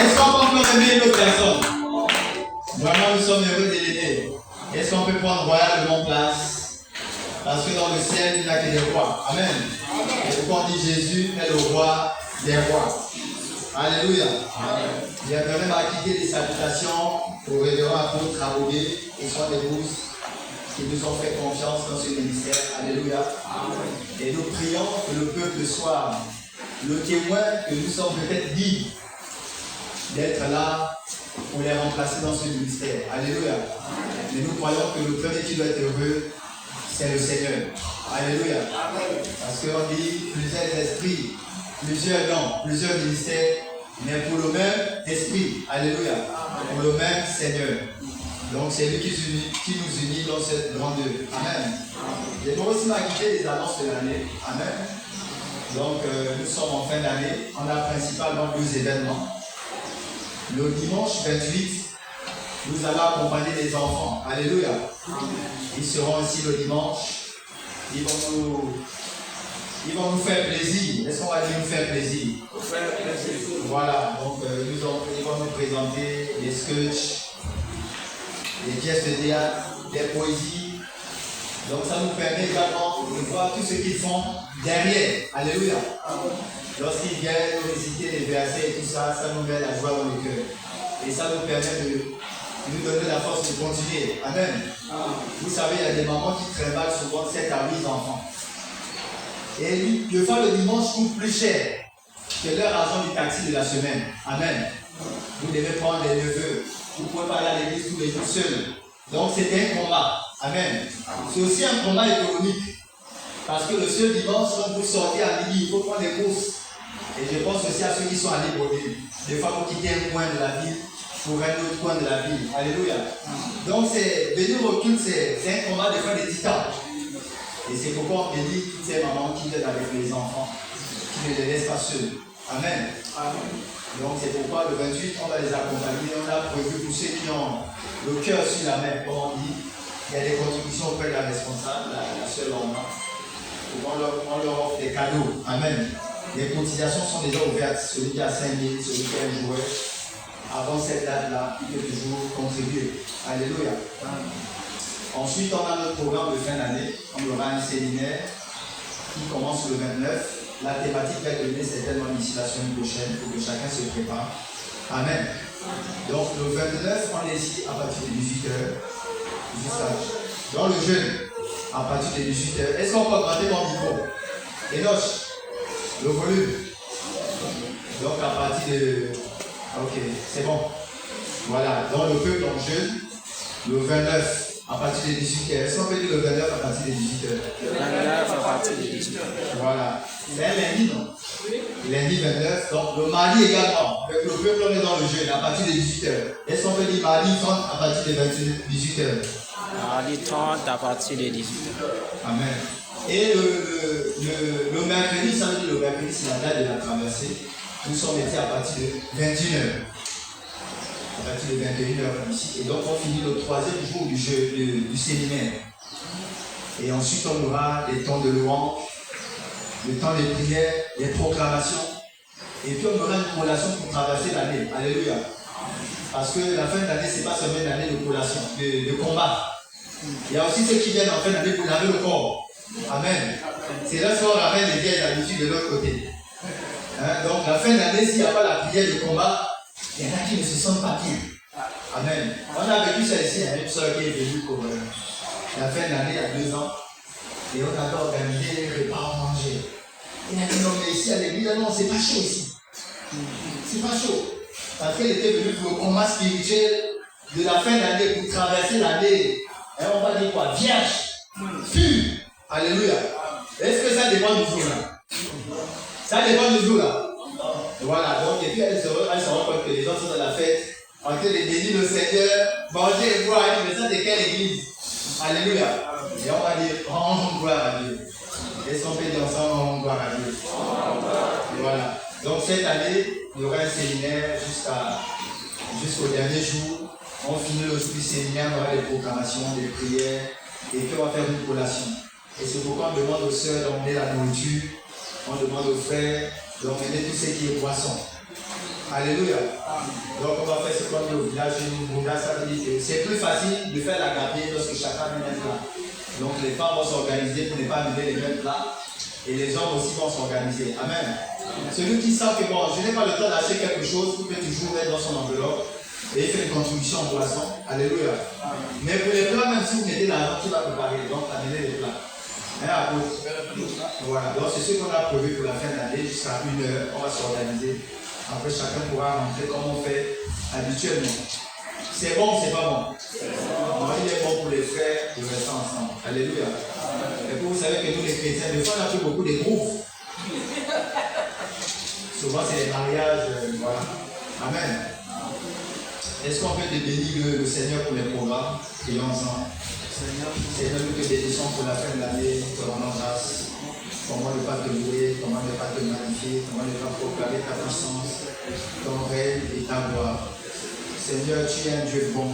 Est-ce qu'on peut encore aimer une autre personne? Vraiment, nous sommes heureux de l'aimer. Est-ce qu'on peut prendre royalement place? Parce que dans le ciel, il n'y a que des rois. Amen. Et pourquoi on dit Jésus est le roi des rois. Alléluia. J'aimerais m'acquitter des salutations au révérend apôtre Aboubé et son épouse qui nous ont fait confiance dans ce ministère. Alléluia. Et nous prions que le peuple soit le témoin que nous sommes peut-être dignes d'être là pour les remplacer dans ce ministère. Alléluia. Et nous croyons que le premier qui doit être heureux, c'est le Seigneur. Alléluia. Parce qu'on dit plusieurs esprits, plusieurs noms, plusieurs ministères, mais pour le même esprit. Alléluia. Pour le même Seigneur. Donc c'est lui qui nous unit dans cette grande œuvre. Amen. J'aimerais aussi m'acquitter des annonces de l'année. Amen. Donc nous sommes en fin d'année. On a principalement 2 événements. Le dimanche 28, nous allons accompagner les enfants. Alléluia. Ils seront ici le dimanche. Ils vont nous faire plaisir. Est-ce qu'on va dire nous faire plaisir? Voilà. Donc ils vont nous présenter des sketchs, des pièces de théâtre, des poésies. Donc ça nous permet également de voir tout ce qu'ils font derrière. Alléluia. Lorsqu'ils viennent réciter les versets et tout ça, ça nous met la joie dans le cœur. Et ça nous permet de nous donner la force de continuer. Amen. Vous savez, il y a des mamans qui travaillent souvent 7 à 8 enfants. Et le faire le dimanche coûte plus cher que leur argent du taxi de la semaine. Amen. Vous devez prendre les neveux. Vous ne pouvez pas aller à l'église tous les jours seuls. Donc c'est un combat. Amen. C'est aussi un combat économique. Parce que le seul dimanche, quand vous sortez à midi, il faut prendre des courses. Et je pense aussi à ceux qui sont allés Libreville. Des fois, pour quitter un coin de la ville pour un autre coin de la ville. Alléluia. Donc, venir au culte, c'est un combat de faire des titans. Et c'est pourquoi on bénit toutes ces mamans qui viennent avec les enfants, qui ne les laissent pas seuls. Amen. Donc, c'est pourquoi le 28, on va les accompagner. On a prévu pour ceux qui ont le cœur sur la main, comme on dit. Il y a des contributions auprès de la responsable, la seule Lorna. On leur offre des cadeaux. Amen. Les cotisations sont déjà ouvertes. Celui qui a 5 000, celui qui a un jouet. Avant cette date-là, il peut toujours contribuer. Alléluia. Ensuite, on a notre programme de fin d'année. On aura un séminaire qui commence le 29. La thématique va donner certainement d'ici la semaine prochaine pour que chacun se prépare. Amen. Donc, le 29, on est ici à partir de 18h. Dans le jeûne, à partir de 18h. Est-ce qu'on peut augmenter mon micro? Enoch, le volume. Donc, à partir de... Ok, c'est bon. Voilà, dans le peuple en jeûne, le 29 à partir de 18h. Est-ce qu'on peut dire le 29 à partir de 18h? Le 29 à partir de 18h. Voilà. C'est un lundi, non? Lundi 29. Donc le mardi également. Avec le peuple, on est dans le jeûne à partir de 18h. Est-ce qu'on peut dire mardi 30 à partir de 18h? Mardi 30 à partir de 18h. Amen. Et le mercredi, ça veut dire le mercredi, c'est la date de la traversée. Nous sommes ici à partir de 21h. À partir de 21h ici. Et donc on finit le 3e jour du séminaire. Et ensuite on aura des temps de louange, le temps des prières, des proclamations. Et puis on aura une collation pour traverser l'année. Alléluia. Parce que la fin de l'année, ce n'est pas seulement une année de collation, de combat. Il y a aussi ceux qui viennent en fin d'année pour laver le corps. Amen. C'est là qu'on ramène les vieilles habitudes de l'autre côté. Donc la fin d'année, s'il n'y a pas la prière de combat, il y en a qui ne se sentent pas bien. Amen. On a vécu ça ici, une soeur qui est venue pour la fin d'année, il y a 2 ans. Et on avait organisé les repas à manger. Il a dit non, mais ici à l'église, non, c'est pas chaud ici. C'est pas chaud. Parce qu'elle était venue pour le combat spirituel de la fin d'année, pour traverser l'année. Et on va dire quoi? Vierge. Pure. Alléluia. Est-ce que ça dépend du jour là? Ça dépend du jour là. Voilà, donc, et puis elle se rend compte que les gens sont dans la fête, en train de bénir le Seigneur, manger et boire, mais ça c'est quelle église? Alléluia. Et on va dire, rends gloire à Dieu. Est-ce qu'on peut dire ensemble, rends gloire à Dieu? Et voilà. Donc cette année, il y aura un séminaire jusqu'au dernier jour. On finit le jour du séminaire, on aura des proclamations, des prières, et puis on va faire une collation. Et c'est pourquoi on demande aux sœurs d'emmener la nourriture, on demande aux frères d'emmener tout ce qui est boisson. Alléluia. Donc on va faire ce qu'on dit au village, ça veut dire que c'est plus facile de faire la gâterie lorsque chacun met un plat. Donc les femmes vont s'organiser pour ne pas amener les mêmes plats. Et les hommes aussi vont s'organiser. Amen. Celui qui sait que bon, je n'ai pas le temps d'acheter quelque chose, il peut toujours mettre dans son enveloppe et il fait une contribution en boisson. Alléluia. Mais pour les plats, même si vous mettez l'argent, qui va préparer, donc amenez les plats. Voilà, donc c'est ce qu'on a prévu pour la fin d'année, jusqu'à 1h, on va s'organiser. Après, chacun pourra montrer comment on fait habituellement. C'est bon ou c'est pas bon? Non, il est bon pour les frères de rester ensemble. Alléluia. Et puis vous savez que nous les chrétiens, des fois on a fait beaucoup de groupes. Souvent c'est les mariages, voilà. Amen. Est-ce qu'on peut bénir le Seigneur pour les programmes? Prions ensemble. Seigneur, nous te bénissons pour la fin de l'année, te rendons grâce. Comment ne pas te louer, comment ne pas te magnifier, comment ne pas proclamer ta puissance, ton règne et ta gloire. Seigneur, tu es un Dieu bon.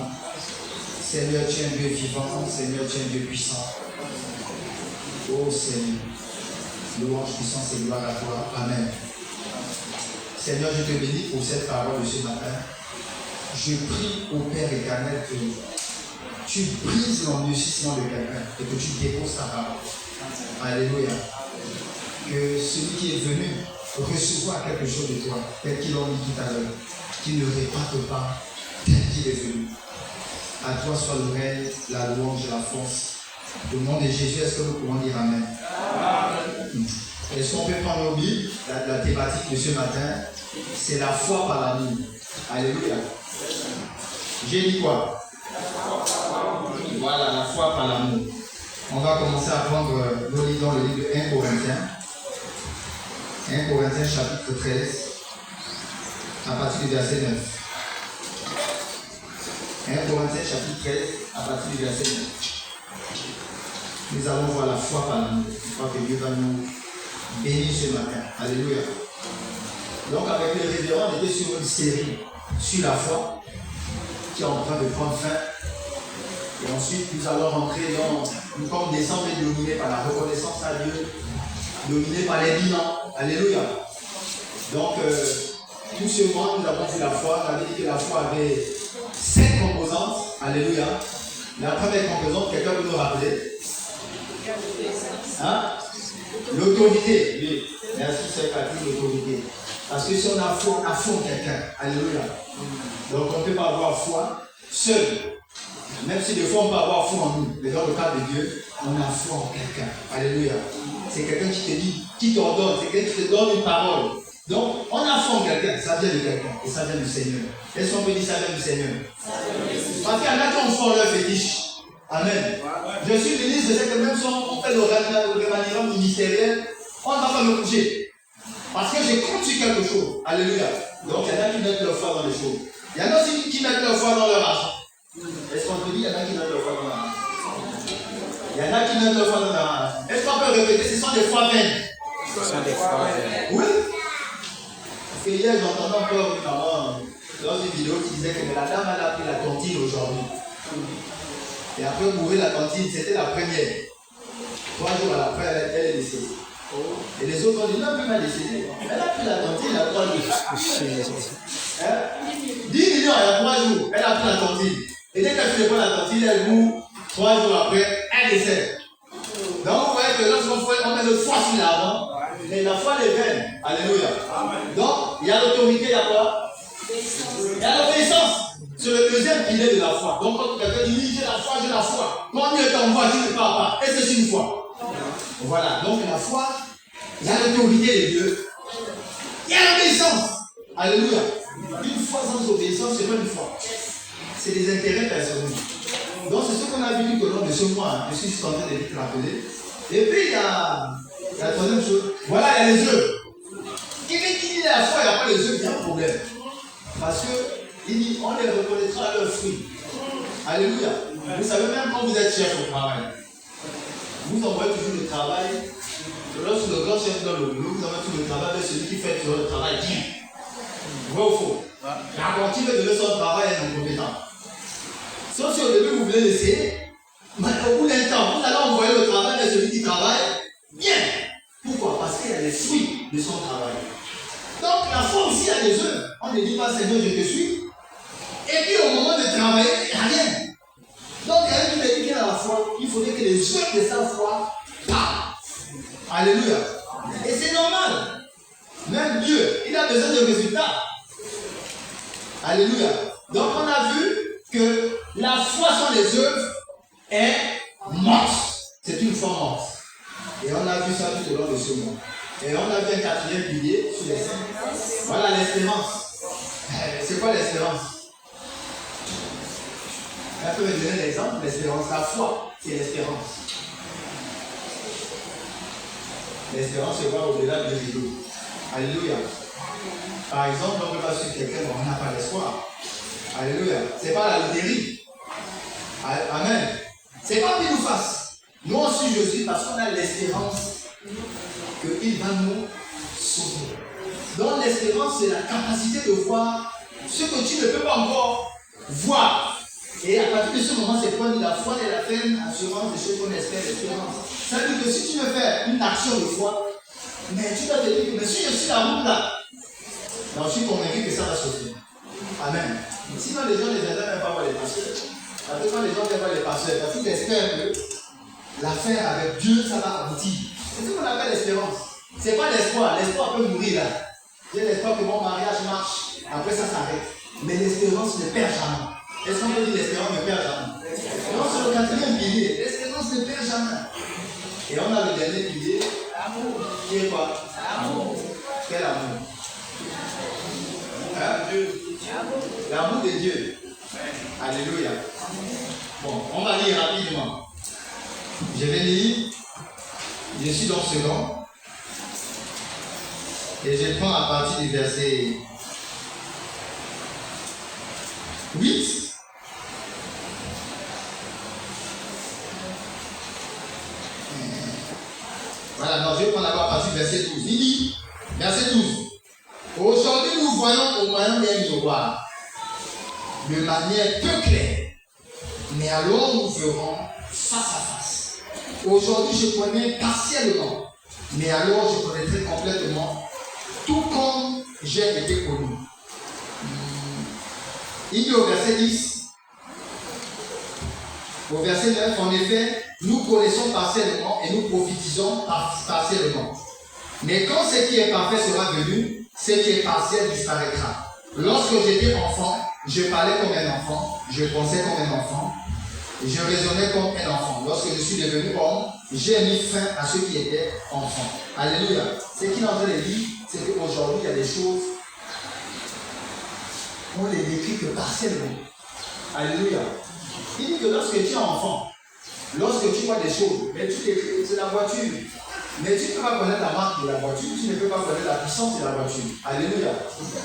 Seigneur, tu es un Dieu vivant. Seigneur, tu es un Dieu puissant. Oh Seigneur, louange, puissance et gloire à toi. Amen. Seigneur, je te bénis pour cette parole de ce matin. Je prie au Père éternel que tu brises l'endurcissement de quelqu'un et que tu déposes ta parole. Alléluia. Que celui qui est venu recevoir quelque chose de toi, tel qu'il l'a dit tout à l'heure, qu'il ne réparte pas tel qu'il est venu. À toi soit le règne, la louange, la force. Au nom de Jésus, est-ce que nous pouvons dire Amen? Amen. Est-ce qu'on peut prendre nos Bibles? La thématique de ce matin, c'est la foi par l'amour. Alléluia. J'ai dit quoi? Voilà, la foi par l'amour. On va commencer à prendre nos livres dans le livre de 1 Corinthiens. 1 Corinthiens chapitre 13, à partir du verset 9. 1 Corinthiens chapitre 13, à partir du verset 9. Nous allons voir la foi par l'amour. Je crois que Dieu va nous bénir ce matin. Alléluia. Donc avec le révérend, on était sur une série sur la foi qui est en train de prendre fin. Et ensuite, nous allons rentrer dans, nous comme décembre est dominé par la reconnaissance à Dieu, dominé par les bilans. Alléluia. Donc, tout ce mois, nous avons vu la foi. On avait dit que la foi avait 5 composantes. Alléluia. La première composante, quelqu'un peut nous rappeler? Hein? L'autorité. Oui. Merci, c'est Cathy, l'autorité. Parce que si on a foi, on a foi en quelqu'un. Alléluia. Donc, on ne peut pas avoir foi seul. Même si des fois on peut avoir foi en nous, mais dans le cas de Dieu, on a foi en quelqu'un. Alléluia. C'est quelqu'un qui te dit, qui t'ordonne, c'est quelqu'un qui te donne une parole. Donc, on a foi en quelqu'un, ça vient de quelqu'un, et ça vient du Seigneur. Est-ce qu'on peut dire ça vient du Seigneur? Parce qu'il y en a qui ont foi en leur fétiche. Amen. Je suis ministre, je sais que même si on fait le remaniement ministériel, on ne va pas me coucher. Parce que j'ai compte sur quelque chose. Alléluia. Donc, il y en a qui mettent leur foi dans les choses. Il y en a aussi qui mettent leur foi dans leur argent. Est-ce qu'on peut dire, il y en a qui mettent leur foi dans leur argent? Il y en a qui mettent leur foi dans leur argent. Est-ce qu'on peut répéter, ce sont des foi vaines? Ce sont des fois Oui. Parce que hier, j'entendais encore une maman dans une vidéo qui disait que la dame elle a pris la cantine aujourd'hui. Et après mourir la cantine, c'était la première. 3 jours après, elle est décédée. Et les autres ont dit, non, elle est décédée. Elle a pris la cantine il y a 3 jours. 10 millions il y a 3 jours, elle a pris la cantine. Et dès qu'elle fait la cantine, elle mourut 3 jours après, elle décède. Donc vous voyez que lorsqu'on met le foi sur l'argent, mais la foi les vaine. Alléluia. Donc, il y a l'autorité, il y a quoi? Il y a l'obéissance. C'est le deuxième pilier de la foi. Donc, quand quelqu'un dit, j'ai la foi, j'ai la foi. Quand Dieu t'envoie, tu ne pars pas. Et c'est une foi. Voilà. Donc, la foi, il y a l'autorité de Dieu. Il y a l'obéissance. Alléluia. Une foi sans obéissance, c'est pas une foi. C'est des intérêts personnels. Donc, c'est ce qu'on a vu tout au long de ce mois. Je suis juste en train de te rappeler. Et puis, il y a la troisième chose. Voilà, il y a les œufs. Quelqu'un qui dit la foi, il n'y a pas les œufs, il y a un problème. Parce que, il dit, on les reconnaîtra à leurs fruits. Alléluia. Vous savez, même quand vous êtes chef au travail, vous envoyez toujours le travail. Lorsque le grand chef donne le boulot, vous envoyez tout le travail avec celui qui fait toujours le travail bien. Vrai ou faux? La qui veut donner son travail est incompétent. Sauf si au début vous voulez l'essayer, mais au bout d'un temps, vous allez envoyer le travail à celui qui travaille bien. Pourquoi? Parce qu'il y a les fruits de son travail. Donc la foi aussi a des œuvres. On ne dit pas Seigneur, je te suis. Et puis au moment de travailler, il n'y a rien. Donc il y a une qui dit qu'il a la foi, il faudrait que les œuvres de sa foi parlent. Alléluia. Et c'est normal. Même Dieu, il a besoin de résultats. Alléluia. Donc on a vu que la foi sans les œuvres est morte. C'est une foi morte. Et on a vu ça tout au long de ce mois. Et on a vu un quatrième pilier sur les cinq. Voilà l'espérance. C'est quoi l'espérance? On peut me donner un exemple. L'espérance, la foi, c'est l'espérance. L'espérance se voit au-delà du rideau. Alléluia. Par exemple, on ne peut pas suivre quelqu'un, on n'a pas d'espoir. Alléluia. Ce n'est pas la loterie. Amen. Ce n'est pas qu'il nous fasse. Nous, on suit Jésus parce qu'on a l'espérance qu'il va nous sauver. Donc, l'espérance, c'est la capacité de voir ce que tu ne peux pas encore voir. Et à partir de ce moment, c'est quoi? La foi est la ferme assurance de ce qu'on espère, l'espérance. Ça veut dire que si tu veux faire une action de foi, mais tu dois te dire que mais si je suis la route là, donc je suis convaincu que ça va sauter. Amen. Sinon, les gens ne viennent même pas voir les pasteurs. La plupart des gens viennent voir les pasteurs parce qu'ils espèrent que l'affaire avec Dieu, ça va aboutir. C'est ce qu'on appelle l'espérance. Ce n'est pas l'espoir. L'espoir peut mourir là. J'ai l'espoir que mon mariage marche. Après, ça s'arrête. Mais l'espérance ne perd jamais. Est-ce qu'on peut dire l'espérance ne perd jamais? Donc, c'est le quatrième pilier. L'espérance ne perd jamais. Et on a le dernier pilier. Amour. Qui est quoi? Amour. Quel amour? L'amour de Dieu. Alléluia. Bon, on va lire rapidement. Je vais lire. Je suis dans ce second. Et je prends à partir du verset 8. Voilà, non, je vais prendre d'abord à partir du verset 12. Il dit, verset 12. Aujourd'hui, nous voyons au moyen d'un miroir, de manière peu claire, mais alors nous verrons face à face. Aujourd'hui, je connais partiellement, mais alors je connaîtrai complètement, tout comme j'ai été connu. Il dit au verset 10, au verset 9, en effet, nous connaissons partiellement et nous prophétisons partiellement. Mais quand ce qui est parfait sera venu, ce qui est partiel disparaîtra. Lorsque j'étais enfant, je parlais comme un enfant, je pensais comme un enfant, je raisonnais comme un enfant. Lorsque je suis devenu homme, j'ai mis fin à ceux qui étaient enfants. Alléluia. Ce qu'il est en train de dire, c'est qu'aujourd'hui, il y a des choses, on les décrit que partiellement. Alléluia. Il dit que lorsque tu es enfant, lorsque tu vois des choses, mais tu décris, c'est la voiture. Mais tu ne peux pas connaître la marque de la voiture, tu ne peux pas connaître la puissance de la voiture. Alléluia.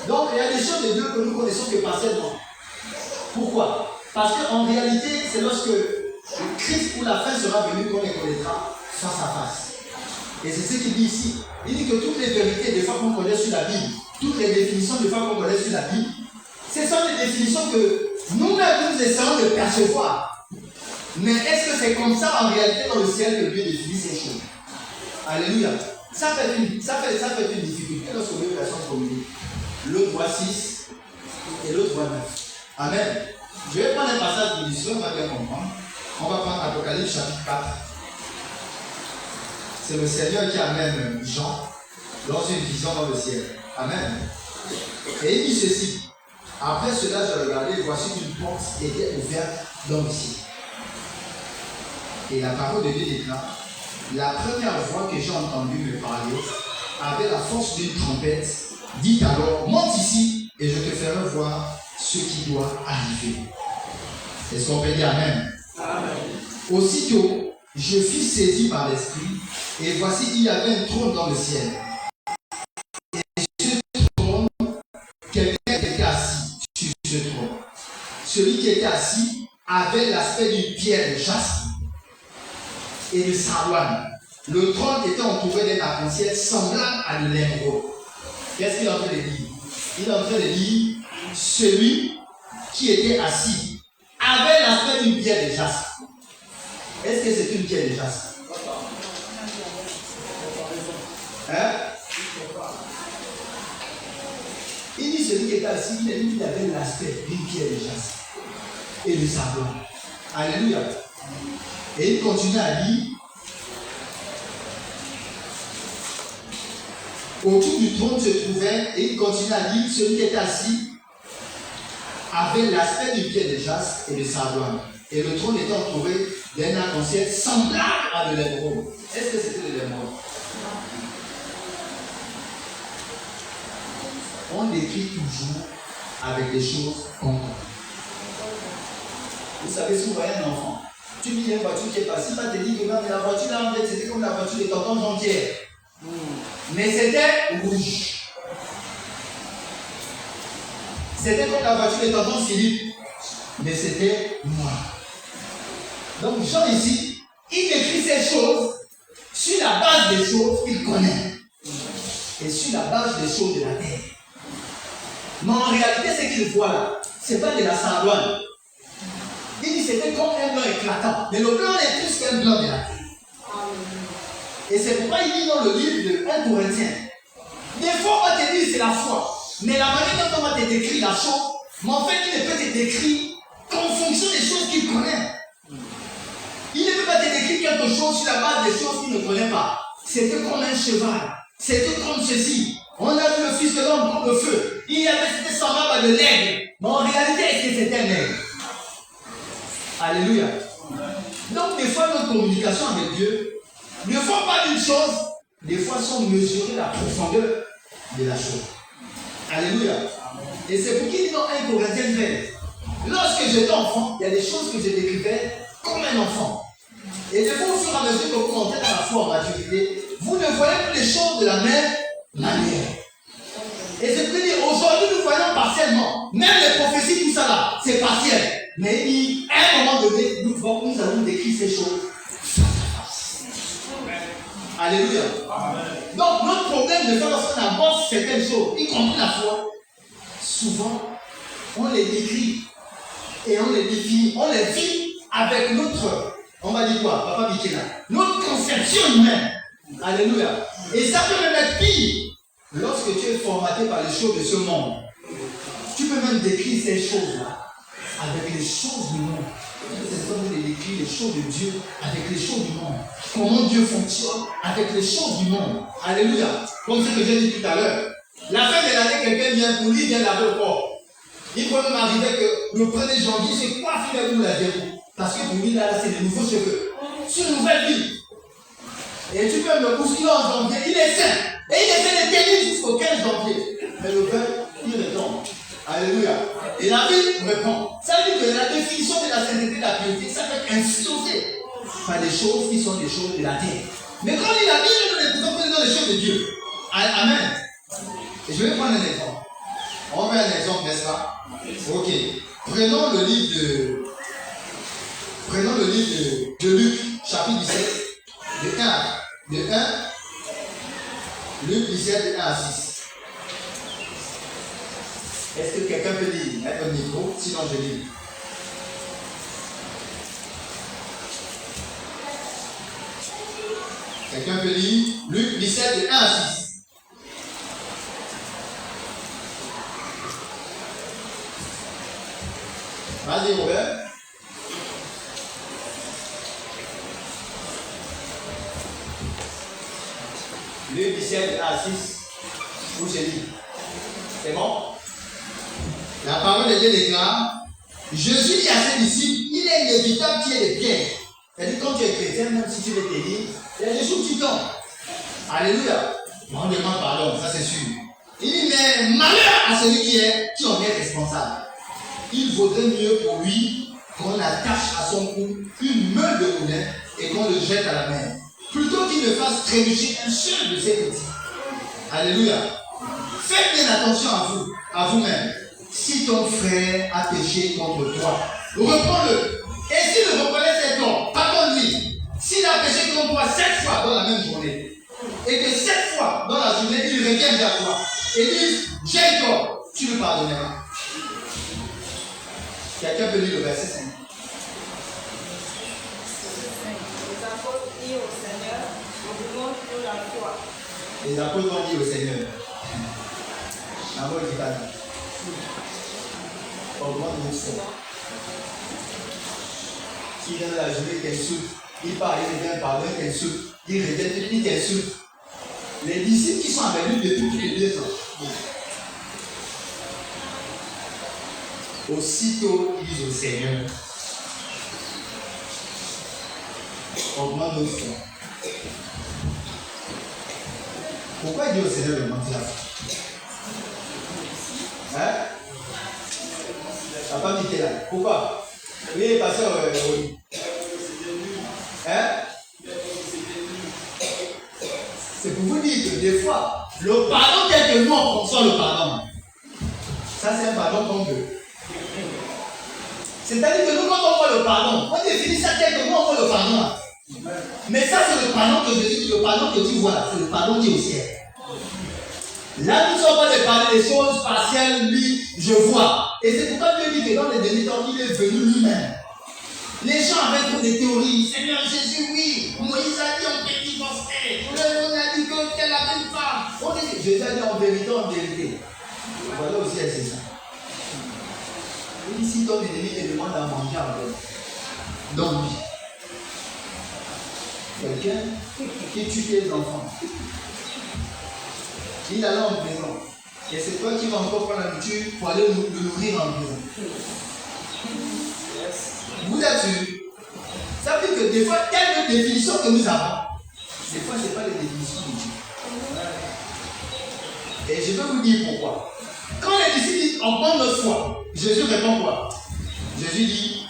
Donc il y a des choses de Dieu que nous connaissons que partiellement. Pourquoi? Parce qu'en réalité, c'est lorsque le Christ ou la fin sera venu qu'on les connaîtra face à face. Et c'est ce qu'il dit ici. Il dit que toutes les vérités des fois qu'on connaît sur la Bible, toutes les définitions des fois qu'on connaît sur la Bible, ce sont des définitions que nous-mêmes nous essayons de percevoir. Mais est-ce que c'est comme ça en réalité dans le ciel que Dieu définit ces choses? Alléluia. Ça fait une difficulté lorsque vous avez une version commune. L'autre voit 6 et l'autre voit 9. Amen. Je vais prendre un passage de l'histoire, on va bien comprendre. On va prendre Apocalypse chapitre 4. C'est le Seigneur qui amène Jean dans une vision dans le ciel. Amen. Et il dit ceci. Après cela, je regardais, voici qu'une porte était ouverte dans le ciel. Et la parole de Dieu déclare, la première voix que j'ai entendue me parler avait la force d'une trompette. Dit alors, monte ici et je te ferai voir ce qui doit arriver. Est-ce qu'on peut dire Amen? Amen. Aussitôt, je fus saisi par l'Esprit et voici il y avait un trône dans le ciel. Et sur ce trône, quelqu'un était assis sur ce trône. Celui qui était assis avait l'aspect d'une pierre de jaspe et de sardoine. Le trône était entouré d'un arc-en-ciel semblant à de l'émeraude. Qu'est-ce qu'il est en train de dire? Il est en train de dire celui qui était assis avait l'aspect d'une pierre de jaspe. Est-ce que c'est une pierre de jaspe? Hein? Il dit celui qui est assis, il avait l'aspect d'une pierre de jaspe et de sable. Alléluia. Et il continue à dire, autour du trône se trouvait, et il continue à dire, celui qui était assis avait l'aspect d'une pierre de jaspe et de sable. Et le trône était entouré d'un arc-en-ciel semblable à de l'émeraude. Est-ce que c'était de l'émeraude? On décrit toujours avec des choses concrètes. Vous savez, si vous voyez un enfant, tu dis il y a une voiture qui est passée, il va te dire que la voiture là, en fait, c'était comme la voiture de tonton Jean-Pierre. Mais c'était rouge. C'était comme la voiture de tonton Philippe. Mais c'était noir. Donc Jean ici, il décrit ces choses sur la base des choses qu'il connaît. Et sur la base des choses de la terre. Mais en réalité, ce qu'il voit là, ce n'est pas de la sardoine. Il dit c'était comme un blanc éclatant. Mais le blanc est plus qu'un blanc de la terre. Et c'est pourquoi il dit dans le livre de 1 Corinthiens, des fois on va te dire c'est la foi. Mais la manière dont on va te décrire la chose, mais en fait il ne peut te décrire qu'en fonction des choses qu'il connaît. Il ne peut pas te décrire quelque chose sur la base des choses qu'il ne connaît pas. C'était comme un cheval. C'était comme ceci. On a vu le Fils de l'homme comme le feu. Il y avait, c'était semblable à de l'aigle. Mais en réalité, est-ce que c'était un aigle? Alléluia. Donc, des fois, notre communication avec Dieu ne font pas d'une chose, des fois, sont mesurer la profondeur de la chose. Alléluia. Et c'est pour qu'il dit dans 1 Corinthiens 13, lorsque j'étais enfant, il y a des choses que je décrivais comme un enfant. Et des fois, au fur et à mesure que vous montez dans la foi en maturité, vous ne voyez plus les choses de la même manière. Et c'est pour dire, aujourd'hui, nous voyons partiellement. Même les prophéties, tout ça là, c'est partiel. Mais à un moment donné, nous allons décrire ces choses face à face. Alléluia. Donc, notre problème de faire lorsqu'on avance certaines choses, y compris la foi, souvent, on les décrit et on les définit, on les vit avec notre, on va dire quoi, Papa Bikela, notre conception humaine. Alléluia. Et ça peut même être pire. Lorsque tu es formaté par les choses de ce monde, tu peux même décrire ces choses-là avec les choses du monde. C'est comme vous décrire les choses de Dieu avec les choses du monde. Comment Dieu fonctionne avec les choses du monde. Alléluia. Comme ce que j'ai dit tout à l'heure. La fin de l'année, quelqu'un vient pour lui, vient laver le corps. Il peut même arriver que le 1er janvier, c'est quoi finalement la zéro? Parce que pour lui, là, c'est des nouveaux cheveux. C'est une nouvelle vie. Et tu peux me bousculer en janvier, il est sain. Et il essaie de tenir jusqu'au 15 janvier. Mais le peuple, il retombe. Alléluia. Et la vie répond. Ça veut dire que la définition de la sainteté de la piété, ça peut être influencé par des choses qui sont des choses de la terre. Mais quand il a dit, nous ne pouvons pas dans les choses de Dieu. Amen. Et je vais prendre un exemple. On met un exemple, n'est-ce pas? Ok. Prenons le livre de Luc, chapitre 17, de 1, Luc 17, de 1 à 6. Est-ce que quelqu'un peut lire? Mettre le micro, sinon je lis. Quelqu'un peut lire Luc 17, de 1 à 6. Vas-y, Robert. Luc 17, de 1 à 6. Où je lis? C'est bon? La parole de Dieu déclare, Jésus dit à ses disciples, il est inévitable qu'il y ait des pièges. C'est-à-dire, quand tu es chrétien, même si tu veux te dire, il y a des choses qui tombent. Alléluia. On demande pardon, ça c'est sûr. Il dit, mais malheur à celui qui en est responsable. Il vaudrait mieux pour lui qu'on attache à son cou une meule de moulin et qu'on le jette à la mer. Plutôt qu'il ne fasse trébucher un seul de ses petits. Alléluia. Faites bien attention à vous-même. Si ton frère a péché contre toi, reprends-le. Et s'il reconnaît ses torts, pardonne-lui. S'il a péché contre toi 7 fois dans la même journée, et que 7 fois dans la journée, il revient vers toi et dit, j'ai tort, tu le pardonneras. Quelqu'un peut lire le verset 5. Les apôtres dirent au Seigneur, on demande pour la foi. Les apôtres ont dit au Seigneur. L'amour qui va dire. Augmente vos foi. S'il vient de la journée, il t'insulte. Il parle, il revient parler, il t'insulte. Il revient, il t'insulte. Les disciples qui sont avec lui depuis plus de 2 ans. Aussitôt, ils disent au Seigneur, augmente notre foi. Pourquoi il dit au Seigneur d'augmenter la foi? Hein? La femme était là. Pourquoi? Oui, pasteur. Hein? C'est pour vous dire que des fois, le pardon tel que nous on conçoit le pardon, ça c'est un pardon qu'on veut. C'est-à-dire que nous, quand on voit le pardon, on définit ça tel que nous on voit le pardon. Mais ça c'est le pardon que Jésus dit, le pardon que tu vois là, c'est le pardon qui est au ciel. Là, nous ne sommes pas de parler des choses partielles, lui, je vois. Et c'est pourquoi Dieu dit que dans les derniers temps, il est venu lui-même. Les gens avaient trop de théories. Seigneur Jésus, oui. Moïse a dit en petit divorcer. On a dit qu'elle n'avait pas. Jésus a dit en vérité, en vérité. Voilà aussi, c'est ça. Il dit si ton ennemi te demande à manger avec, donne-lui. Quelqu'un qui tue tes enfants. Il allait en prison. Et c'est toi qui vas encore prendre la nourriture pour aller le nourrir en prison. Vous êtes sûr? Ça veut dire que des fois, quelques définitions que nous avons, des fois, ce n'est pas les définitions de Dieu. Et je vais vous dire pourquoi. Quand les disciples disent augmente notre foi, Jésus répond quoi? Jésus dit,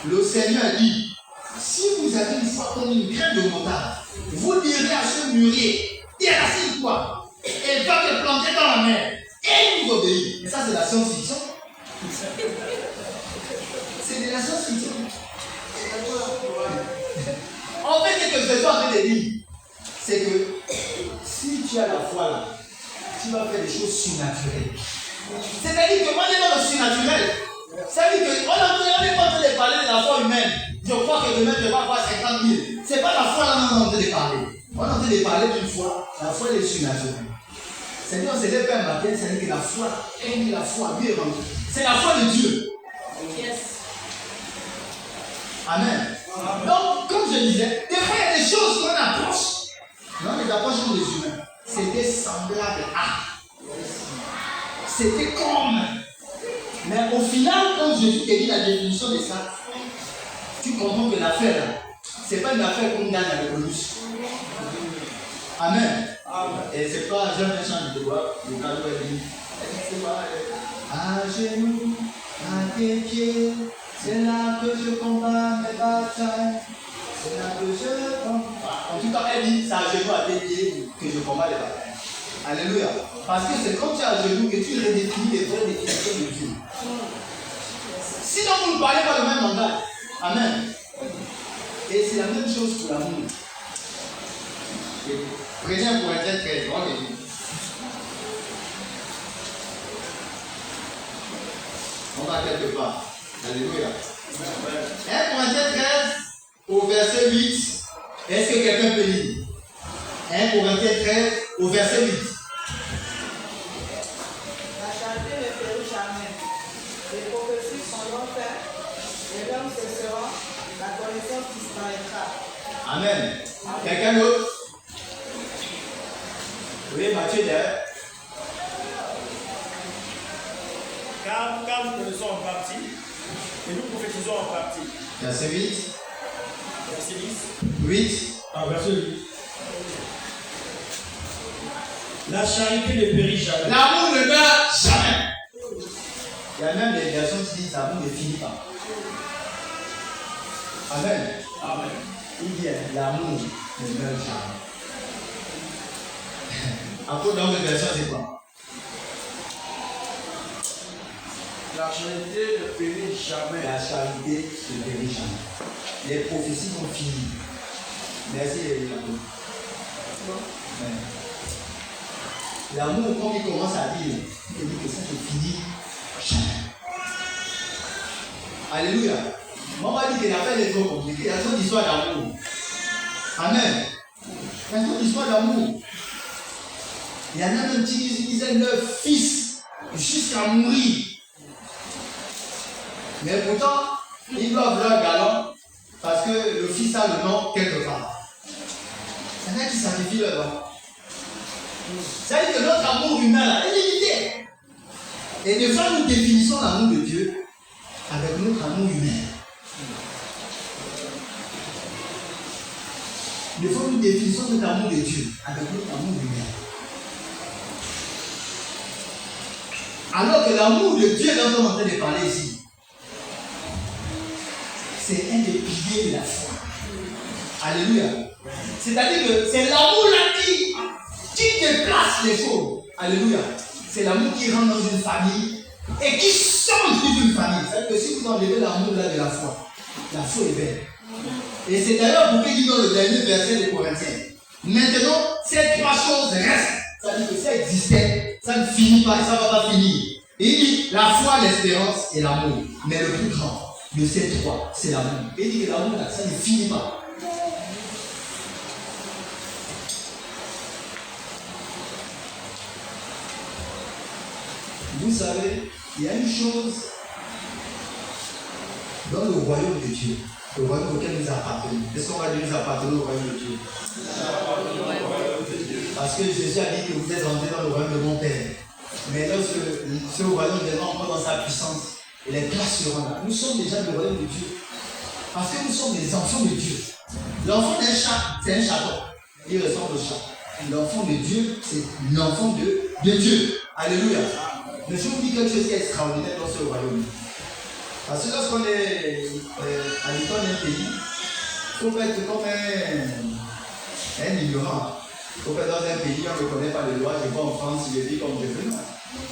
le Seigneur dit, si vous avez une foi comme une graine de moutarde, vous direz à ce mûrier, déracine-toi. Elle va te planter dans la mer. Et il vous obéit. Mais ça, c'est la science-fiction. C'est de la science-fiction. En fait, ce que je suis en train de dire, c'est que si tu as la foi là, tu vas faire des choses surnaturelles. C'est-à-dire que moi, on est dans le surnaturel. Ça veut dire qu'on n'est pas en train de parler de la foi humaine. Je crois que demain, je vais avoir 50 000. Ce n'est pas la foi là, on est en train de parler. On est en train de parler d'une foi. La foi, elle est surnaturelle. C'est-à-dire, on se lève un matin, c'est-à-dire que la foi, elle dit la foi, lui est rendu. C'est la foi de Dieu. Yes. Amen. Donc, comme je disais, des fois, il y a des choses qu'on approche. Non, les approches des humains. C'était semblable à. C'était comme. Mais au final, quand Jésus te dit la définition de ça, tu comprends que l'affaire, ce n'est pas une affaire qu'on gagne avec le bonus. Amen. Et c'est pas j'aime un chant de droit, le cadeau est dit. À genoux, à tes pieds, c'est là que je combats mes batailles. C'est là que je combats. En tout cas, elle dit, c'est à genoux, à tes pieds que je combats les batailles. Alléluia. Parce que c'est quand tu es à genoux que tu redéfinis les vraies définitions de Dieu. Sinon, vous ne parlez pas le même langage. Amen. Et c'est la même chose pour l'amour. Prenez un Corinthiens 13, on les dit. On va quelque part. Alléluia. 1 Corinthiens 13, au verset 8. Est-ce que quelqu'un peut lire? 1 Corinthiens 13, au verset 8. La charité ne périt jamais. Les prophéties sont donc faites, les langues cesseront, la connaissance disparaîtra. Amen. Quelqu'un d'autre? Oui, Matthieu d'ailleurs. Car nous connaissons en partie, et nous prophétisons en partie. Verset 8. Verset 10. 8. Ah, verset 8. La charité ne périt jamais. L'amour ne meurt jamais. Il y a même des versions qui disent l'amour ne finit pas. Amen. Amen. Il dit l'amour ne meurt jamais. Après, dans les versions, c'est quoi? La charité ne périt jamais. La charité ne périt jamais. Les prophéties sont finies. Merci, l'amour. L'amour, quand il commence à dire, il dit que ça se finit jamais. Alléluia. Moi, on va dire que l'affaire est trop compliquée. Il y a trop d'histoires d'amour. Amen. Il y a trop d'histoires d'amour. Il y en a même qui disaient leur fils jusqu'à mourir. Mais pourtant, ils doivent leur galant parce que le fils a le nom quelque part. Il y en a qui sacrifient leur nom. Ça veut dire que notre amour humain là, est limité. Et des fois, nous définissons l'amour de Dieu avec notre amour humain. Des fois, nous définissons notre amour de Dieu avec notre amour humain. Alors que l'amour de Dieu dont on est en train de parler ici, c'est un des piliers de la foi. Alléluia. C'est-à-dire que c'est l'amour là qui déplace les choses. Alléluia. C'est l'amour qui rentre dans une famille et qui change toute une famille. C'est-à-dire que si vous enlevez l'amour là de la foi est belle. Et c'est d'ailleurs pourquoi il dit dans le dernier verset des Corinthiens. Maintenant, ces trois choses restent. C'est-à-dire que ça existait, ça ne finit pas et ça ne va pas finir. Et il dit la foi, l'espérance et l'amour. Mais le plus grand de ces trois, c'est l'amour. Et il dit que l'amour là, ça ne finit pas. Vous savez, il y a une chose dans le royaume de Dieu, le royaume auquel nous appartenons. Est-ce qu'on va dire nous appartenons au royaume de Dieu? Parce que Jésus a dit que vous êtes entrés dans le royaume de mon Père. Mais lorsque ce royaume viendra encore dans sa puissance, et les places seront là. Nous sommes déjà le royaume de Dieu. Parce que nous sommes des enfants de Dieu. L'enfant d'un chat, c'est un chaton. Il ressemble au chat. L'enfant de Dieu, c'est l'enfant de Dieu. Alléluia. Mais je vous dis quelque chose qui est extraordinaire dans ce royaume. Parce que lorsqu'on est habitant d'un pays, il faut être comme un ignorant. Il faut être dans un pays, on ne connaît pas les lois. Je vais en France, je vis comme je veux.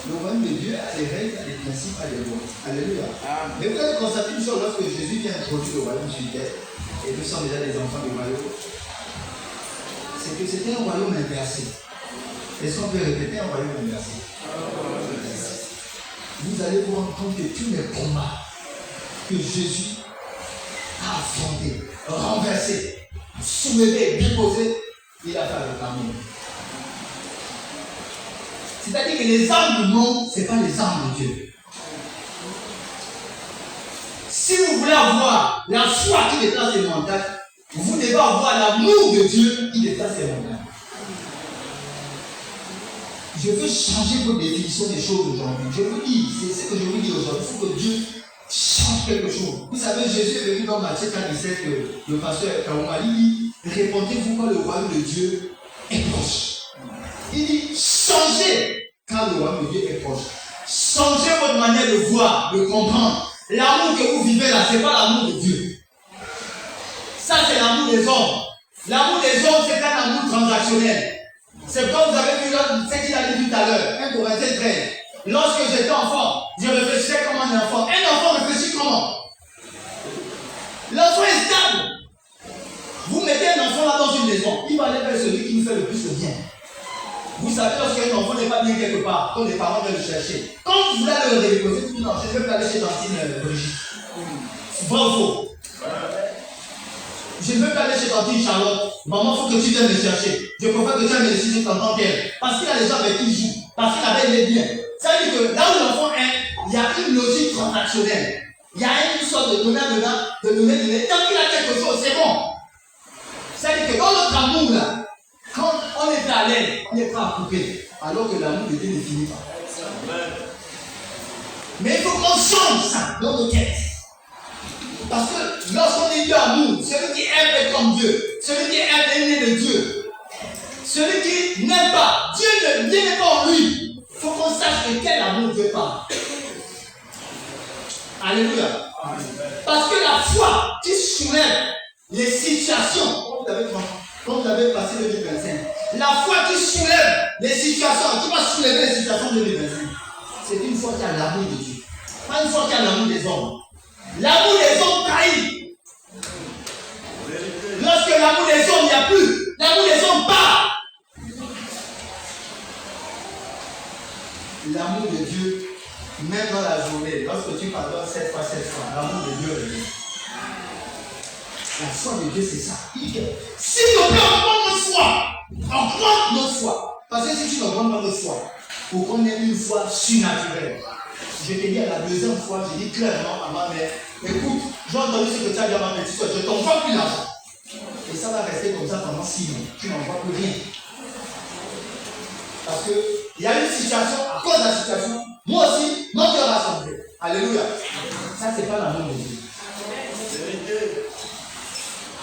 Le royaume de Dieu a des règles, a des principes, a des lois. Alléluia. Mais vous allez constater une chose, lorsque Jésus vient introduire le royaume sur terre, et nous sommes déjà des enfants du royaume, c'est que c'était un royaume inversé. Est-ce qu'on peut répéter un royaume inversé? Vous allez vous rendre compte que tous les combats que Jésus a affrontés, renversés, soulevés, déposés, il a fait avec l'amour. C'est-à-dire que les armes du monde, ce n'est pas les armes de Dieu. Si vous voulez avoir la foi qui déplace les montagnes, vous devez avoir l'amour de Dieu qui déplace les montagnes. Je veux changer votre définition des choses aujourd'hui. Je vous dis, c'est ce que je vous dis aujourd'hui. Il faut que Dieu change quelque chose. Vous savez, Jésus est venu dans Matthieu 4:17, que le pasteur Kaouma dit, répondez-vous quand le royaume de Dieu est proche. Il dit, changez quand le royaume de Dieu est proche. Changez votre manière de voir, de comprendre. L'amour que vous vivez là, ce n'est pas l'amour de Dieu. Ça, c'est l'amour des hommes. L'amour des hommes, c'est un amour transactionnel. C'est comme vous avez vu ce qu'il a dit tout à l'heure, 1 Corinthiens 13. Lorsque j'étais enfant, je réfléchissais comme un enfant. Un enfant réfléchit comment? L'enfant est stable. Vous mettez un enfant là dans une maison, il va aller vers celui qui nous fait le plus de bien. Vous savez, lorsqu'un enfant n'est pas bien quelque part, quand les parents viennent le chercher, quand vous allez le déposer, vous dites non, je ne veux pas aller chez Tantine Brigitte. Bravo. Je ne veux pas aller chez Tantine Charlotte. Maman, il faut que tu viennes me chercher. Je préfère que tu ailles me laisser chez Tonton Pierre. Parce qu'il y a des gens avec qui il joue. Parce qu'il avait les biens. Ça veut dire que là où l'enfant est, il y a une logique transactionnelle. Il y a une sorte de donnant, de donner. Tant qu'il a quelque chose, c'est bon. Ça veut dire que dans notre amour, là, quand on est à l'aide, on est prêt à couper. Alors que l'amour de Dieu ne finit pas. Mais il faut qu'on change ça dans nos têtes. Parce que lorsqu'on est Dieu amour, celui qui aime est comme Dieu. Celui qui aime est né de Dieu. Celui qui n'aime pas, Dieu n'est pas en lui. Il faut qu'on sache de quel amour Dieu parle. Alléluia. Parce que la foi qui soulève les situations, comme vous avez passé 2025, la foi qui soulève les situations, qui va soulever les situations de 2025, c'est une foi qui a l'amour de Dieu. Pas une foi qui a l'amour des hommes. L'amour des hommes trahit. Lorsque l'amour des hommes, il n'y a plus. L'amour des hommes part. L'amour de Dieu, même dans la journée, lorsque tu pardonnes 7 fois, l'amour de Dieu revient. La foi de Dieu, c'est ça. Si nous augmentons notre foi, augmente notre foi. Parce que si tu n'augmentes pas notre foi, pour qu'on ait une foi surnaturelle. Je te dis à la deuxième fois, je dis clairement à ma mère, écoute, j'ai entendu ce que tu as dit à ma petite soeur, je t'envoie plus l'argent. Et ça va rester comme ça pendant 6 mois. Tu n'envoies plus rien. Parce qu'il y a une situation, à cause de la situation, moi aussi, mon cœur a changé. Alléluia. Ça, c'est pas l'amour de Dieu.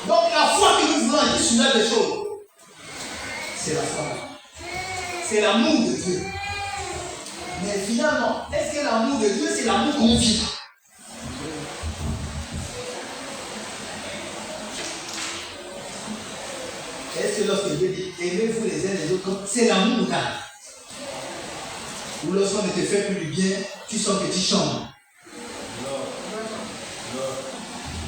Donc la foi que nous voulons et qui soulève les choses, c'est la foi. C'est l'amour de Dieu. Mais finalement, est-ce que l'amour de Dieu, c'est l'amour qu'on vit? Est-ce que lorsque Dieu dit aimez-vous les uns les autres, c'est l'amour là? Ou lorsqu'on ne te fait plus du bien, tu sens que tu changes?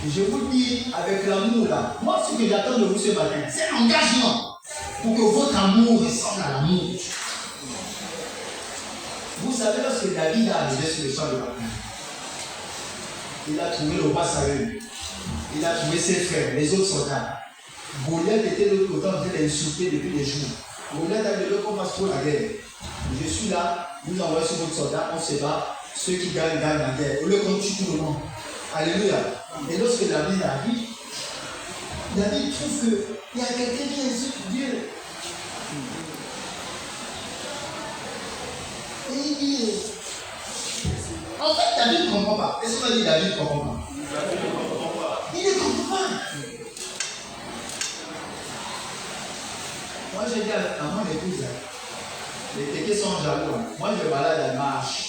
Et je vous dis avec l'amour là, moi ce que j'attends de vous ce matin, c'est l'engagement pour que votre amour ressemble à l'amour. Vous savez, lorsque David est arrivé sur le champ de bataille, il a trouvé le roi Saül, il a trouvé ses frères, les autres soldats. Goliath était de l'autre côté en train d'insulter depuis des jours. Goliath a dit qu'on passe pour la guerre. Je suis là, vous envoyez sur votre soldat, on se bat, ceux qui gagnent la guerre. Au lieu qu'on tue tout le monde. Alléluia. Et lorsque David arrive, David trouve qu'il y a quelqu'un qui insulte Dieu. Et il dit, en fait, David ne comprend pas. Est-ce qu'on a dit David ne comprend pas? Il ne comprend pas. Moi, j'ai dit à mon épouse, les tétés sont jaloux. Moi, je balade à la marche.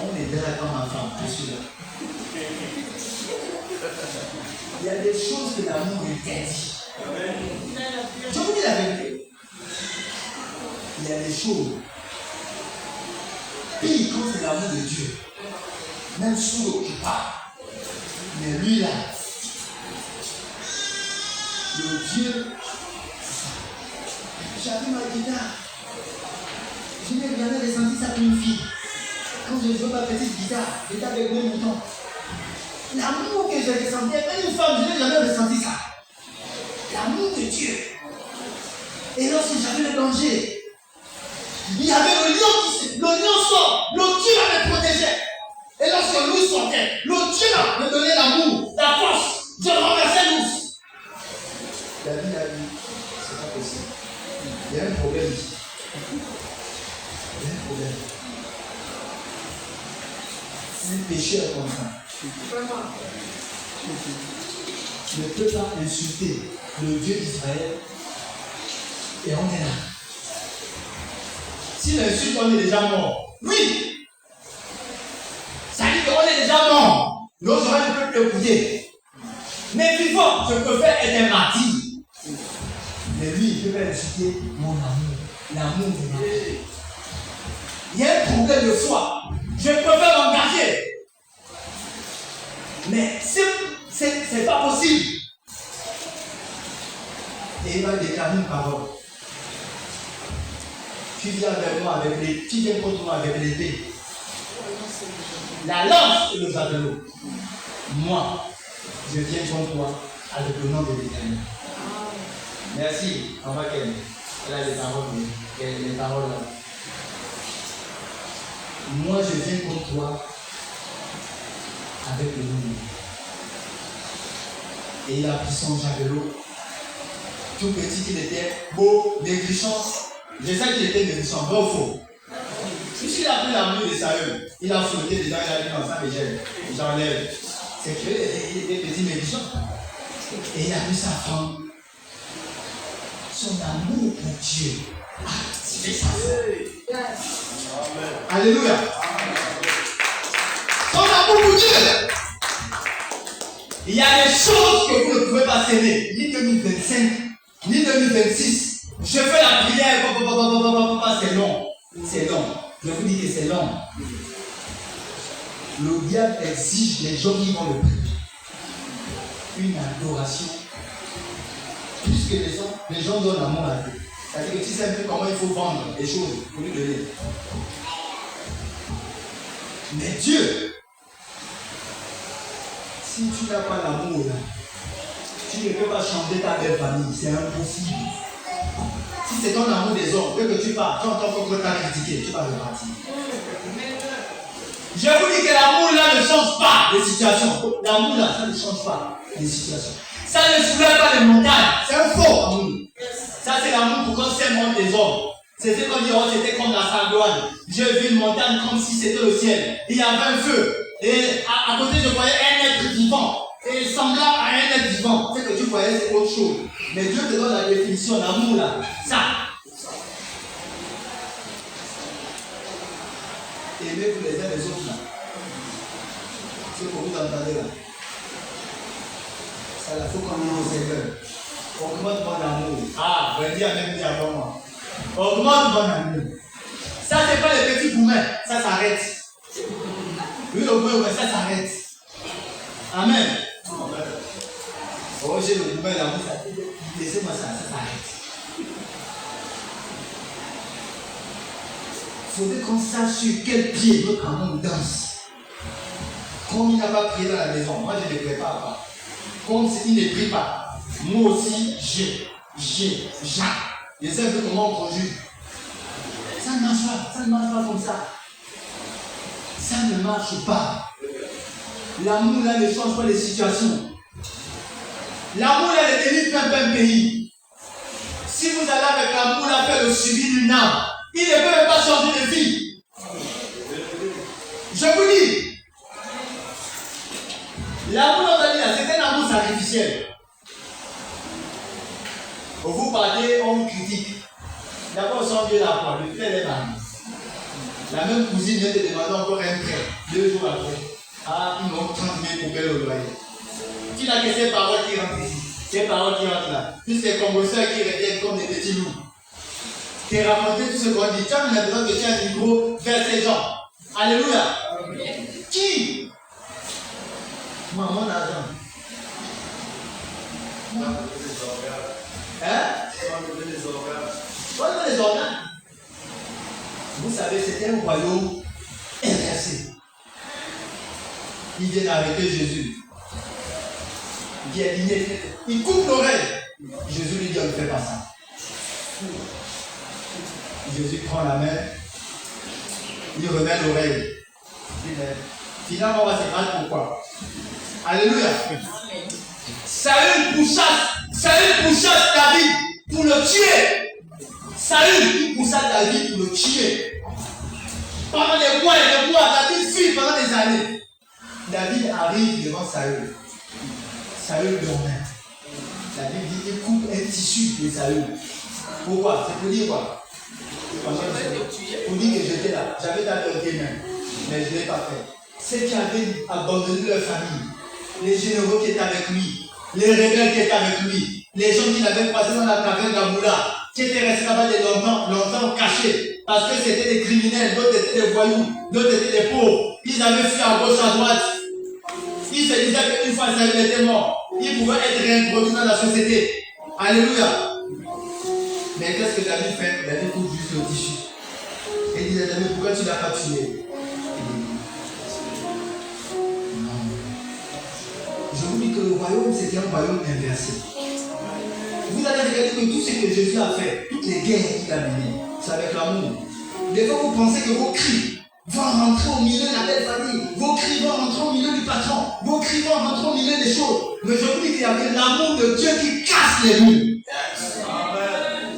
On est là comme enfant, je suis là. Il y a des choses que l'amour interdit. Je vous dis la vérité. Il y a des choses. Pire quand c'est l'amour de Dieu. Même sous l'eau qui parle. Mais lui là, le Dieu, j'avais ma guitare. Je n'ai jamais ressenti ça comme une fille. Quand je jouais ma petite guitare, j'étais avec mes moutons. L'amour que j'ai ressenti avec une femme, je n'ai jamais ressenti ça. L'amour de Dieu. Et lorsque j'avais le danger, il y avait le lion sort, le Dieu là me protégeait. Et lorsque l'ours sortait, le Dieu là me donnait l'amour, la force, je renversais l'ours. David a dit, c'est pas possible. Il y a un problème ici. Il y a un problème. Un pécheur comme ça ne peut pas insulter le Dieu d'Israël et on est là. Si l'insulte, on est déjà mort. Oui! Ça dit qu'on est déjà mort. L'autre oreille ne peut plus écouter. Mais vivant, je préfère être un martyr. Mais lui, il ne peut pas insulter mon amour. L'amour de ma vie. Il y a un problème de foi. Je préfère m'engager. Mais c'est pas possible. Et il va déclarer une parole. Tu viens avec moi avec les. Tu viens contre moi avec l'épée. La lance et le javelot. Moi, je viens contre toi avec le nom de l'Éternel. Merci, on va qu'elle. Elle a les paroles là. Moi, je viens contre toi avec le nom de l'Éternel. Et il a pris son javelot. Tout petit qu'il était, beau, négligent. Je sais qu'il était négligent, vrai ou faux? Puisqu'il a pris l'amour de Saül, il a flotté dedans, il a dit non, ça me gêne, j'enlève. C'est qu'il était petit négligent. Et il a vu sa femme. Son amour pour Dieu a activé sa foi. Alléluia. Son amour pour Dieu. Il y a des choses que vous ne pouvez pas s'aimer, ni 2025, ni 2026. Je fais la prière, c'est long. C'est long. Je vous dis que c'est long. Le diable exige les gens qui vont le prier. Une adoration. Puisque les gens donnent l'amour à Dieu. C'est-à-dire que tu sais un peu comment il faut vendre les choses pour lui donner. Mais Dieu, si tu n'as pas l'amour là, tu ne peux pas changer ta belle famille. C'est impossible. Si c'est ton amour des hommes, dès que tu pars, tu entends qu'on t'a critiqué, tu vas repartir. Je vous dis que l'amour là ne change pas les situations. L'amour là, ça ne change pas les situations. Ça ne soulève pas les montagnes. C'est un faux amour. Ça, c'est l'amour pour qu'on s'aime entre les hommes. C'était comme dire, oh, c'était comme la Saint-Douane. J'ai vu une montagne comme si c'était le ciel. Il y avait un feu. Et à côté, je voyais un être vivant. Et semblable à un être vivant. Ce que tu voyais, c'est autre chose. Mais Dieu te donne la définition, l'amour là. Ça. Aimez-vous les uns les autres là. C'est pour vous entendre là. Ça là, il faut qu'on ait au Seigneur. Augmente mon amour. Ah, Brandy a même dit avant moi. Augmente mon amour. Ça, c'est pas les petits boumins. Ça s'arrête. Oui, le boumin, ça s'arrête. Amen. Oh, j'ai le boubain là, laissez-moi ça s'arrête. Il faudrait qu'on sache sur quel pied notre amour danse. Comme il n'a pas prié dans la maison, moi je ne prépare pas. Comme s'il ne prie pas, moi aussi j'ai. Je sais un peu comment on conjugue. Ça ne marche pas comme ça. Ça ne marche pas. L'amour là ne change pas les situations. L'amour là ne délivre même pas un pays. Si vous allez avec l'amour là faire le suivi d'une âme, il ne peut même pas changer de vie. Je vous dis, l'amour là, c'est un amour sacrificiel. Vous partez, on vous critique. D'abord, on sent Dieu la foi, le frère est marié. La même cousine vient te demander encore un prêt. 2 jours après. Ah, ils m'ont 30 000 pour payer le loyer. Tu n'as que ces paroles qui rentrent ici, ces paroles qui rentrent là. Puis ces congosseurs qui reviennent comme des petits loups. Tu as raconté tout ce qu'on dit. Tu as besoin que tu aies un micro vers ces gens. Alléluia. Qui? Moi, mon argent. Hein? Donne les organes. Vous savez, c'était un royaume inversé. Ils viennent arrêter Jésus. Il est aligné. Il coupe l'oreille. Jésus lui dit, on ne fait pas ça. Jésus prend la main. Il remet l'oreille. Finalement, on va se battre pourquoi? Alléluia. Saül pourchasse David pour le tuer. Saül, il poussa David pour le tuer. Pendant des mois et des mois, David fuit pendant des années. David arrive devant Saül. Saül dormait. David dit, il coupe un tissu de Saül. Pourquoi? C'est pour dire quoi? Pour dire que j'étais là. J'avais d'abord des mains, mais je ne l'ai pas fait. Ceux qui avaient abandonné leur famille, les généraux qui étaient avec lui, les rebelles qui étaient avec lui, les gens qui l'avaient passé dans la caverne d'Amoula, qui étaient restés là-bas longtemps cachés, parce que c'était des criminels, d'autres étaient des voyous, d'autres étaient des pauvres. Ils avaient fui à gauche, à droite. Ils se disaient qu'une fois Saül était mort, ils pouvaient être réintroduits dans la société. Alléluia. Mais qu'est-ce que David fait? David coupe juste le tissu. Et il disait, David, pourquoi tu ne l'as pas tué? Non. Je vous dis que le royaume, c'était un royaume inversé. Vous allez regarder que tout ce que Jésus a fait, toutes les guerres qu'il a menées, c'est avec l'amour. Des fois, vous pensez que vos cris vont rentrer au milieu de la belle famille, vos cris vont rentrer au milieu du patron, vos cris vont rentrer au milieu des choses. Mais je vous dis qu'il y avait l'amour de Dieu qui casse les murs.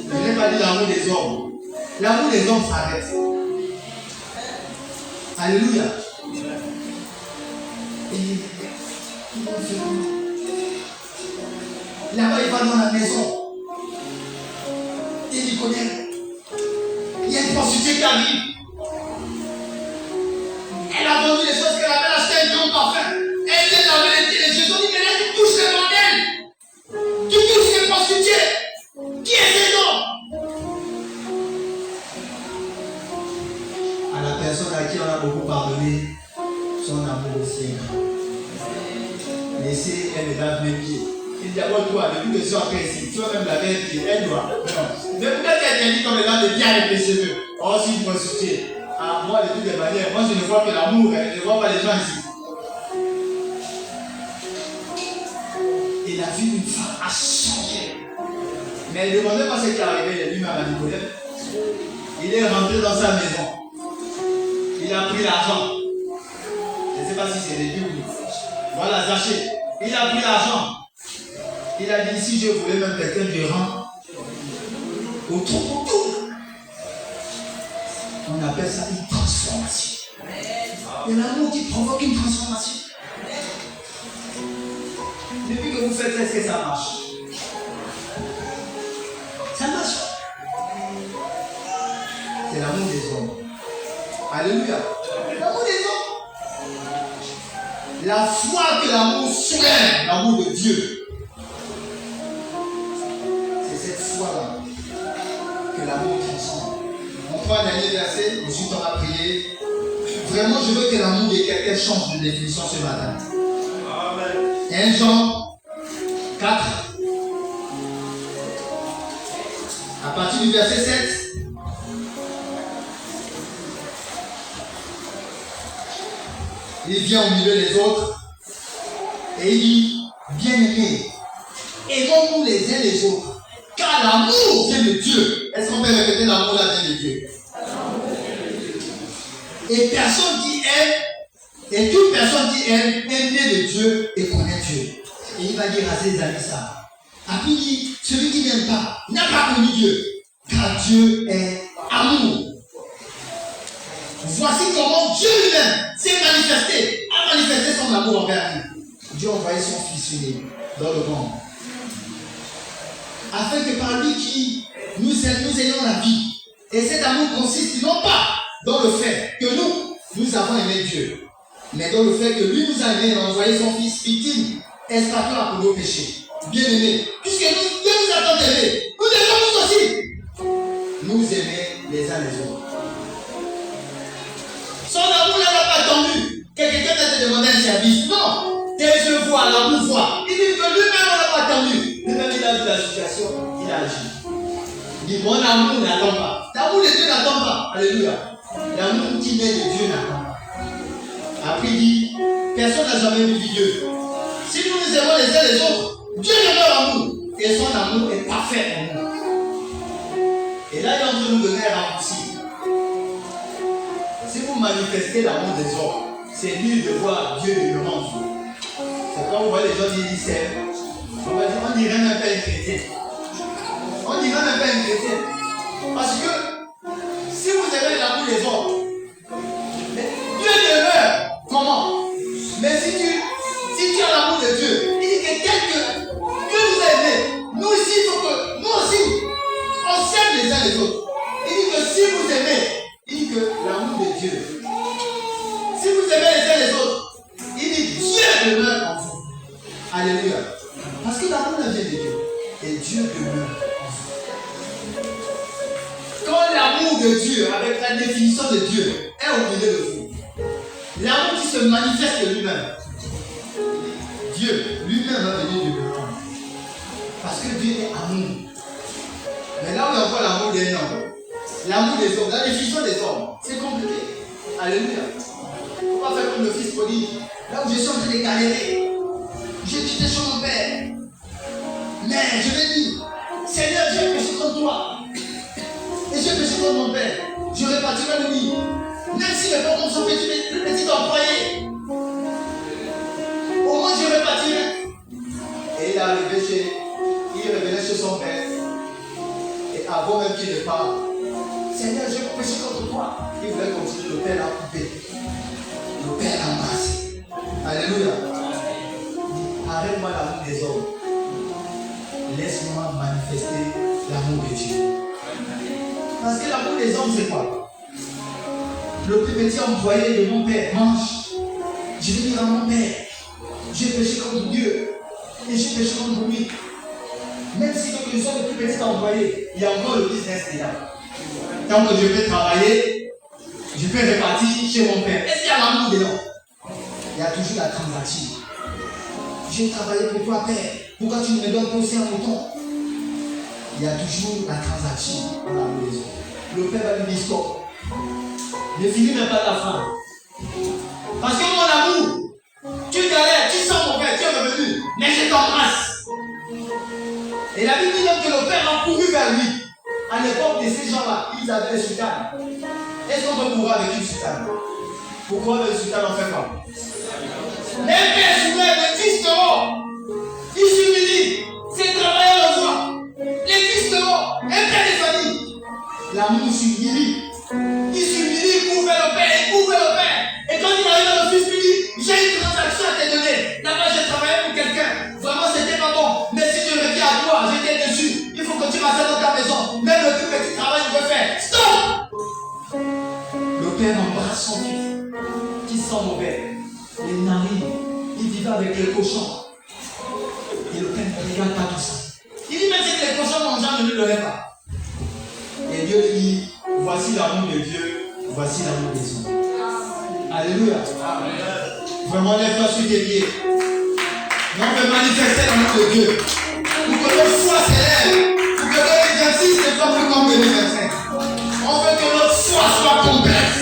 Je n'ai pas dit l'amour des hommes. L'amour des hommes s'arrête. Alléluia. Et là-bas, il va dans la maison. Il y connaît. Il y a une prostituée qui arrive. Elle a vendu les choses qu'elle avait achetées, un grand parfum. Elle vient laver les pieds. Et Jésus dit, mais là, tu touches les modèles. Tu touches les prostituées. Qui est cet homme? À la personne à qui on a beaucoup pardonné, son amour aussi est grand. Laissez elle lave mes pieds. Il dit, oh toi, depuis que je suis entré ici, tu vas même laver les pieds. Elle doit. Non. Mais pourquoi tu as dit comme elle lave les pieds avec les cheveux? Oh, si une prostituée. Ah, moi, de toutes les manières, moi je ne vois que l'amour, je ne vois pas les gens ici. il a vu une femme a changé. Mais ne demandez pas ce qui est arrivé, il est lui-même à Nicodème. Il est rentré dans sa maison. Il a pris l'argent. Je ne sais pas si c'est les Bibles. Voilà, Zachée. Il a pris l'argent. Il a dit, si je voulais même quelqu'un de rang, autour. On appelle ça une transformation. Il y a l'amour qui provoque une transformation. Depuis que vous faites ça, est-ce que ça marche? Ça marche. C'est l'amour des hommes. Alléluia. L'amour des hommes. La foi que l'amour souverain, l'amour de Dieu. C'est cette foi-là que l'amour transforme. On prend un dernier verset, ensuite on va prier. Vraiment, je veux que l'amour de quelqu'un change de définition ce matin. Amen. 1 Jean 4. À partir du verset 7. Il vient au milieu des autres et il dit, bien-aimés, aimons-nous les uns les autres, car l'amour vient de Dieu. Est-ce qu'on peut répéter l'amour là vient de Dieu? Et personne qui aime, et toute personne qui aime, est née de Dieu et connaît Dieu. Et il va dire à ses amis ça. Après il dit, celui qui n'aime pas n'a pas connu Dieu, car Dieu est amour. Voici comment Dieu lui-même s'est manifesté, a manifesté son amour envers nous. Dieu a envoyé son Fils unique dans le monde, afin que par lui qui nous ayons la vie. Et cet amour consiste non pas dans le fait que nous avons aimé Dieu, mais dans le fait que lui nous a aimé et a envoyé son Fils victime, expiatoire pour nos péchés. Bien-aimés, puisque Dieu nous a tant aimés, nous devons nous aussi nous aimer les uns les autres. Son amour n'a pas attendu que quelqu'un te demande un service. Non, tel je vois, l'amour voit. Il dit que lui-même n'a pas attendu. Lui-même il a vu la situation, il a agi. Il dit mon amour n'attend pas. L'amour de Dieu n'attend pas. Alléluia. L'amour qui naît de Dieu n'attend pas. Après il dit, personne n'a jamais vu Dieu. Si nous nous aimons les uns les autres, Dieu demeure en nous. Et son amour est parfait en nous. Et là il est en train de nous donner un raccourci. Si vous manifestez l'amour des hommes, c'est nul de voir Dieu demeurer en vous. C'est quand vous voyez les gens qui s'aiment, on dirait même pas une chrétienne. On dirait même pas une chrétienne. Parce que si vous aimez l'amour des hommes, Dieu demeure. Comment? Mais si tu as l'amour de Dieu, il dit que tel que Dieu nous a aimés, nous aussi, il faut que nous aussi, on s'aime les uns les autres. Il dit que si vous aimez, il dit que l'amour de Dieu, si vous aimez les uns les autres, il dit Dieu demeure en vous. Alléluia. Parce que l'amour vient de Dieu. Et Dieu demeure en vous. Quand l'amour de Dieu, avec la définition de Dieu, est au milieu de vous, l'amour qui se manifeste de lui-même, Dieu lui-même va venir demeurer en vous. Parce que Dieu est amour. Mais là où il y a encore l'amour des hommes, l'amour des hommes, la définition des hommes, c'est compliqué. Alléluia. Il ne faut pas faire comme le fils prodigue. Là où je suis en train de galérer, j'ai quitté chez mon père. Mais je vais dire, Seigneur, j'ai péché contre toi. Et j'ai péché contre mon père. Je répartirai le lit. Même si mes parents sont le petit employé. Au moins je répartirai. Et il est arrivé il revenait chez son père. Et avant même qu'il ne parle, Seigneur, j'ai péché contre toi. Il voulait continuer, le père l'a coupé. Le père l'a embrassé. Alléluia. Arrête-moi l'amour des hommes. Laisse-moi manifester l'amour de Dieu. Parce que l'amour des hommes, c'est quoi? Le plus petit employé de mon père mange. Je vais dire à mon père, j'ai péché contre Dieu. Et j'ai péché contre lui. Même si je sois le plus petit employé, il y a encore le business là. Tant que je peux travailler, je peux répartir chez mon père. Est-ce qu'il y a l'amour dedans? Il y a toujours la transaction. J'ai travaillé pour toi, Père. Pourquoi tu ne me donnes pas aussi un mouton? Il y a toujours la transaction dans l'amour des hommes. Le Père va lui dire stop. Ne finis même pas ta fin. Parce que mon amour, tu galères, tu sens mon père, tu es revenu, mais je t'embrasse. Et la Bible dit donc que le Père a couru vers lui. À l'époque de ces gens-là, ils avaient les soutanes. Est-ce qu'on peut courir avec une soutane? Pourquoi avec une soutane on fait quoi? Les pères soulèvent les fils de mort. Ils s'humilient. C'est travailler le soir. Les fils de mort. Un père de famille. L'amour s'humilie. Il s'humilie, il court vers le Père, il court vers le Père. Et quand il arrive dans le Fils, il dit, j'ai une transaction à te donner. D'abord, j'ai travaillé pour quelqu'un. Vraiment, c'était pas bon. Mais si je reviens à toi, j'étais dessus. Il faut que tu m'attends dans ta maison. Même le plus petit travail, je veux faire. Stop! Le Père embrasse son fils, qui sent mauvais. Les narines, il vivait avec les cochons. Et le Père ne regarde pas tout ça. Il dit même si les cochons mangeaient, ne lui donnait pas. Et Dieu dit, voici l'amour de Dieu, voici l'amour des hommes. Alléluia. Vraiment, lève-toi sur tes pieds. Et on veut manifester l'amour de Dieu. Pour que notre foi s'élève. Pour que notre exercice ne soit plus comme 2025. On veut que notre foi soit complète.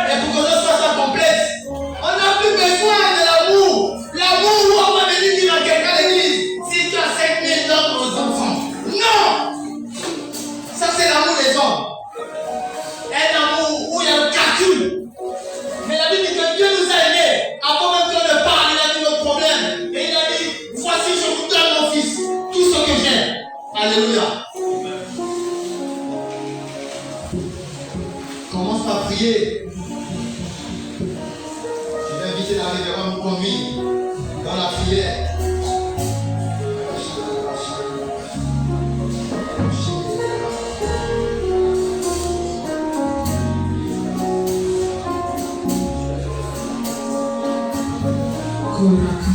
Et pour que notre foi soit complète, on n'a plus besoin de l'amour. L'amour où on va venir dire à quelqu'un à l'église, si tu as 5000 ans aux enfants. Non! Ça c'est l'amour des hommes. Un amour où il y a le calcul. Mais la Bible dit que Dieu nous a aimés. Avant même qu'on ne parle, il a dit nos problèmes. Et il a dit, voici je vous donne mon fils. Tout ce que j'ai. Alléluia. Commence par prier. Je vais inviter la révérende nous conduire dans la prière.